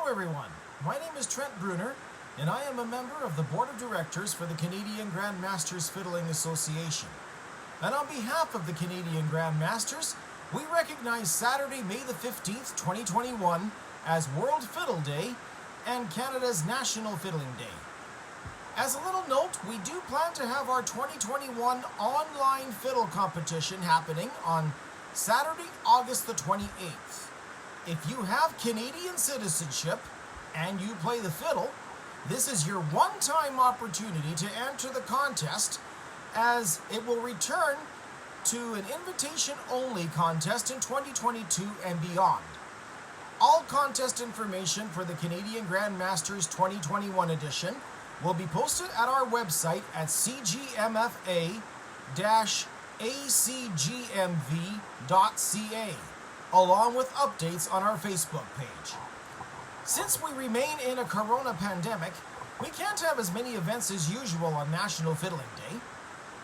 Hello everyone, my name is Trent Bruner, and I am a member of the Board of Directors for the Canadian Grandmasters Fiddling Association. And on behalf of the Canadian Grandmasters, we recognize Saturday, May the 15th, 2021 as World Fiddle Day and Canada's National Fiddling Day. As a little note, we do plan to have our 2021 online fiddle competition happening on Saturday, August the 28th. If you have Canadian citizenship and you play the fiddle, this is your one-time opportunity to enter the contest, as it will return to an invitation-only contest in 2022 and beyond. All contest information for the Canadian Grandmasters 2021 edition will be posted at our website at cgmfa-acgmv.ca, along with updates on our Facebook page. Since we remain in a corona pandemic, we can't have as many events as usual on National Fiddling Day.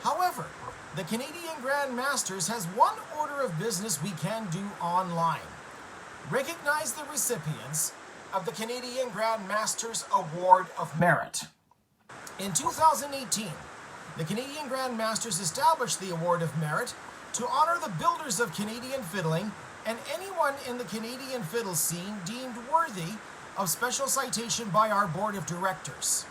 However, the Canadian Grandmasters has one order of business we can do online. Recognize the recipients of the Canadian Grandmasters Award of Merit. In 2018, the Canadian Grandmasters established the Award of Merit to honor the builders of Canadian fiddling and anyone in the Canadian fiddle scene deemed worthy of special citation by our Board of Directors.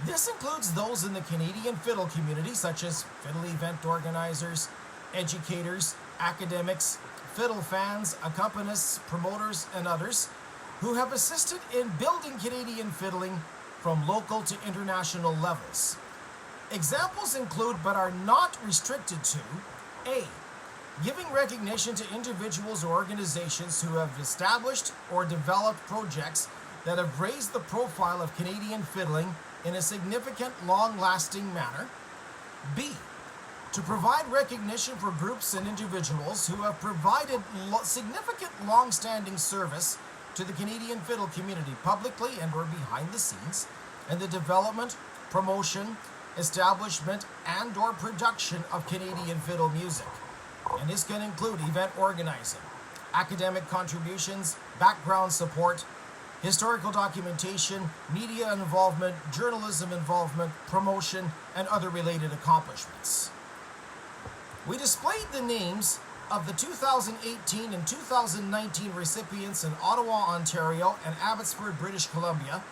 This includes those in the Canadian fiddle community, such as fiddle event organizers, educators, academics, fiddle fans, accompanists, promoters, and others who have assisted in building Canadian fiddling from local to international levels. Examples include, but are not restricted to, A. Giving recognition to individuals or organizations who have established or developed projects that have raised the profile of Canadian fiddling in a significant, long-lasting manner. B. To provide recognition for groups and individuals who have provided significant, long-standing service to the Canadian fiddle community publicly and or behind the scenes in the development, promotion, establishment, and or production of Canadian fiddle music. And this can include event organizing, academic contributions, background support, historical documentation, media involvement, journalism involvement, promotion, and other related accomplishments. We displayed the names of the 2018 and 2019 recipients in Ottawa, Ontario, and Abbotsford, British Columbia,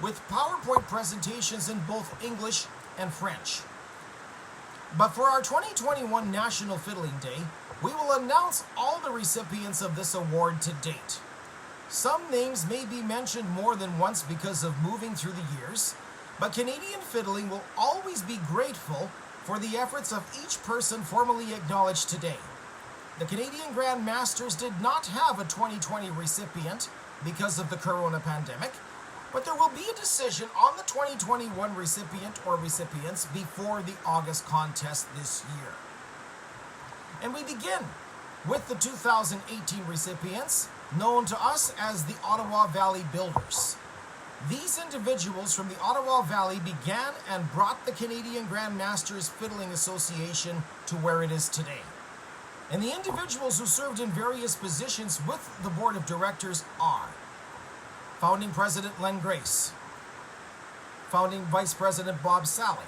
with PowerPoint presentations in both English and French. But for our 2021 National Fiddling Day, we will announce all the recipients of this award to date. Some names may be mentioned more than once because of moving through the years, but Canadian fiddling will always be grateful for the efforts of each person formally acknowledged today. The Canadian Grandmasters did not have a 2020 recipient because of the corona pandemic, but there will be a decision on the 2021 recipient or recipients before the August contest this year. And we begin with the 2018 recipients, known to us as the Ottawa Valley Builders. These individuals from the Ottawa Valley began and brought the Canadian Grandmasters Fiddling Association to where it is today. And the individuals who served in various positions with the Board of Directors are Founding President Len Grace, Founding Vice President Bob Sally,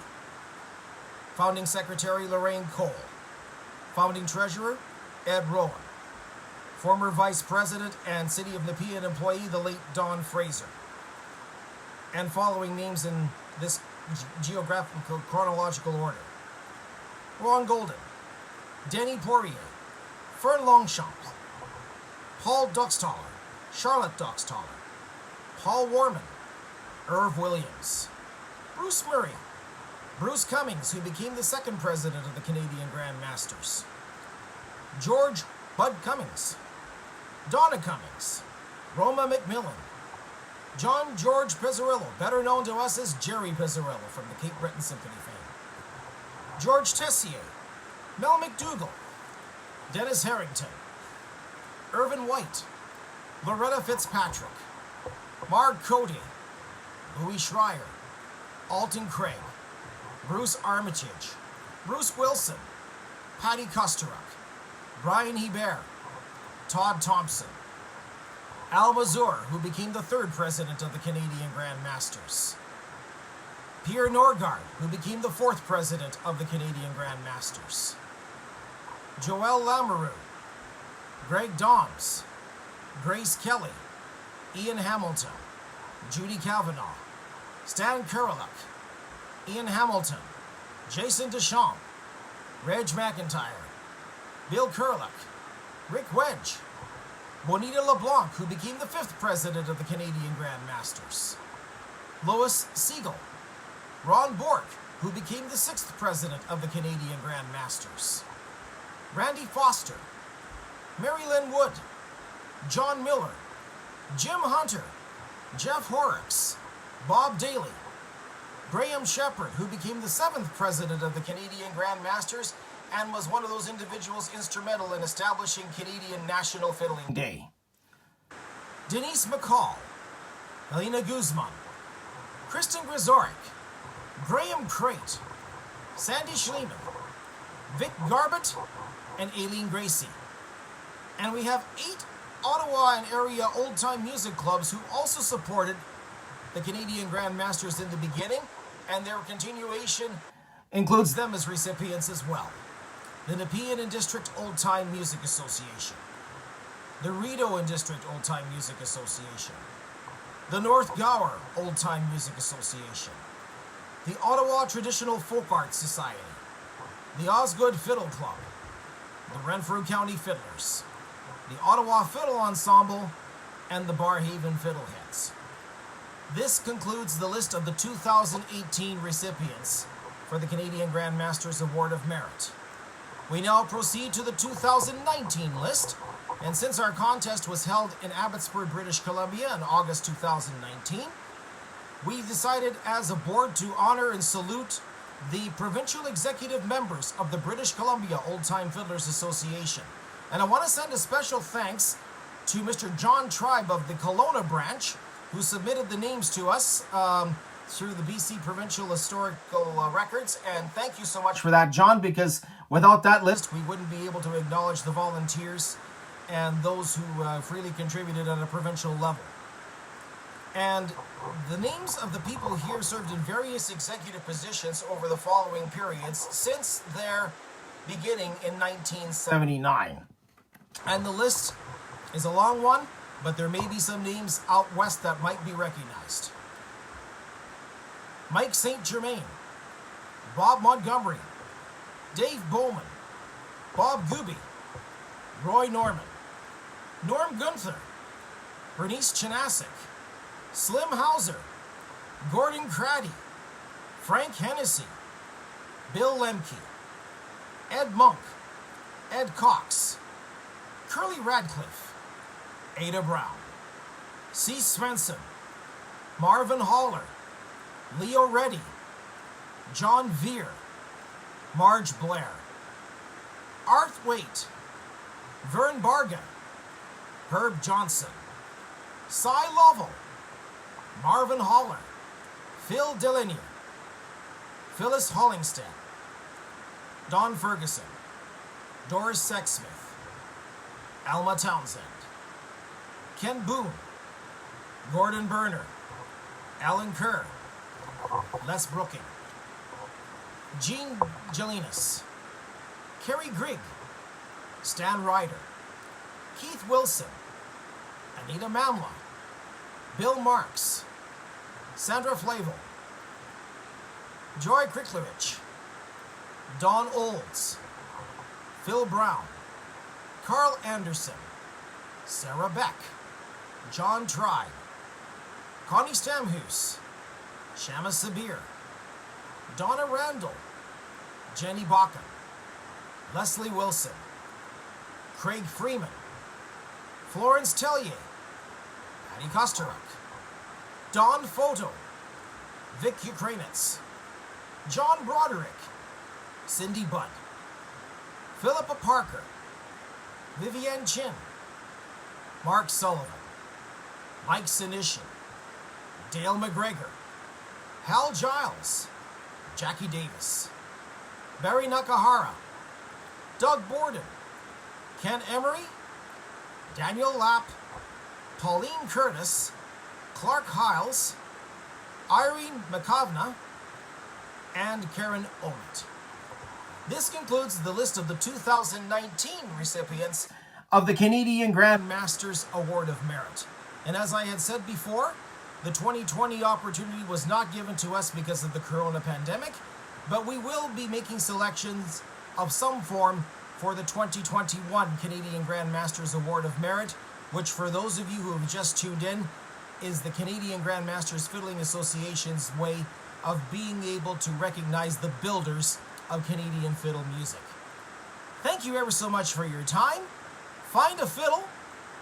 Founding Secretary Lorraine Cole, Founding Treasurer Ed Rowan, former Vice President and City of Nepean employee the late Don Fraser, and following names in this geographical chronological order: Ron Golden, Denny Poirier, Fern Longchamp, Paul Doxtaller, Charlotte Doxtaller, Paul Warman, Irv Williams, Bruce Murray, Bruce Cummings, who became the second president of the Canadian Grandmasters, George Bud Cummings, Donna Cummings, Roma McMillan, John George Pizzarillo, better known to us as Jerry Pizzarillo from the Cape Breton Symphony fame, George Tessier, Mel McDougall, Dennis Harrington, Irvin White, Loretta Fitzpatrick, Marg Cody, Louis Schreier, Alton Craig, Bruce Armitage, Bruce Wilson, Patty Kosteruk, Brian Hebert, Todd Thompson, Al Mazur, who became the third president of the Canadian Grand Masters. Pierre Norgard, who became the fourth president of the Canadian Grand Masters. Joel Lamoureux, Greg Doms, Grace Kelly, Ian Hamilton, Judy Kavanaugh, Stan Kureluk, Ian Hamilton, Jason Deschamps, Reg McIntyre, Bill Kureluk, Rick Wedge, Bonita LeBlanc, who became the fifth president of the Canadian Grand Masters, Lois Siegel, Ron Bork, who became the sixth president of the Canadian Grand Masters, Randy Foster, Mary Lynn Wood, John Miller, Jim Hunter, Jeff Horrocks, Bob Daly, Graham Shepherd, who became the seventh president of the Canadian Grand Masters and was one of those individuals instrumental in establishing Canadian National Fiddling Day. Denise McCall, Helena Guzman, Kristen Grisoric, Graham Crate, Sandy Schliemann, Vic Garbett, and Aileen Gracie. And we have 8 Ottawa and area old-time music clubs who also supported the Canadian Grand Masters in the beginning, and their continuation includes them as recipients as well. The Nepean and District Old Time Music Association, the Rideau and District Old Time Music Association, the North Gower Old Time Music Association, the Ottawa Traditional Folk Arts Society, the Osgood Fiddle Club, the Renfrew County Fiddlers, the Ottawa Fiddle Ensemble, and the Barhaven Fiddleheads. This concludes the list of the 2018 recipients for the Canadian Grand Masters Award of Merit. We now proceed to the 2019 list, and since our contest was held in Abbotsford, British Columbia in August 2019, we decided as a board to honor and salute the provincial executive members of the British Columbia Old Time Fiddlers Association. And I want to send a special thanks to Mr. John Tribe of the Kelowna branch, who submitted the names to us through the BC Provincial Historical Records. And thank you so much for that, John, because without that list, we wouldn't be able to acknowledge the volunteers and those who freely contributed at a provincial level. And the names of the people here served in various executive positions over the following periods since their beginning in 1979. And the list is a long one, but there may be some names out west that might be recognized. Mike St. Germain, Bob Montgomery, Dave Bowman, Bob Gooby, Roy Norman, Norm Gunther, Bernice Chanasic, Slim Hauser, Gordon Craddy, Frank Hennessy, Bill Lemke, Ed Monk, Ed Cox, Curly Radcliffe, Ada Brown, C. Svensson, Marvin Haller, Leo Reddy, John Veer, Marge Blair, Art Waite, Vern Barga, Herb Johnson, Cy Lovell, Marvin Haller, Phil Delinier, Phyllis Hollingston, Don Ferguson, Doris Sexsmith, Alma Townsend, Ken Boone, Gordon Berner, Alan Kerr, Les Brooking, Gene Jelinas, Kerry Grigg, Stan Ryder, Keith Wilson, Anita Mamla, Bill Marks, Sandra Flavel, Joy Kriklovich, Don Olds, Phil Brown, Carl Anderson, Sarah Beck, John Tribe, Connie Stamhus, Shama Sabir, Donna Randall, Jenny Bakken, Leslie Wilson, Craig Freeman, Florence Tellier, Patty Kosteruk, Don Photo, Vic Ukranitz, John Broderick, Cindy Budd, Philippa Parker, Vivienne Chin, Mark Sullivan, Mike Sinishin, Dale McGregor, Hal Giles, Jackie Davis, Barry Nakahara, Doug Borden, Ken Emery, Daniel Lapp, Pauline Curtis, Clark Hiles, Irene McKavna, and Karen Omit. This concludes the list of the 2019 recipients of the Canadian Grand Masters Award of Merit. And as I had said before, the 2020 opportunity was not given to us because of the corona pandemic, but we will be making selections of some form for the 2021 Canadian Grand Masters Award of Merit, which, for those of you who have just tuned in, is the Canadian Grand Masters Fiddling Association's way of being able to recognize the builders of Canadian fiddle music. Thank you ever so much for your time. Find a fiddle,